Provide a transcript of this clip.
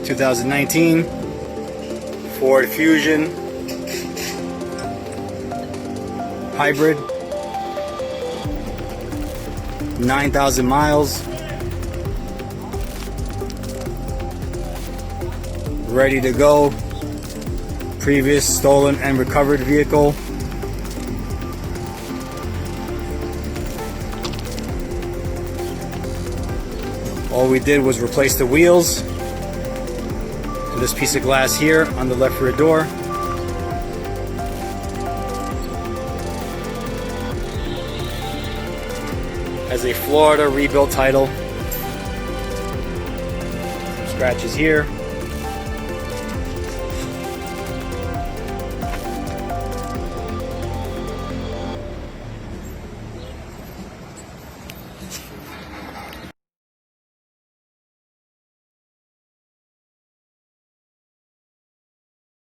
2019 Ford Fusion hybrid, 9,000 miles, ready to go. Previous stolen and recovered vehicle. All we did was replace the wheels and this piece of glass here on the left rear door. Has a Florida rebuilt title. Some scratches here.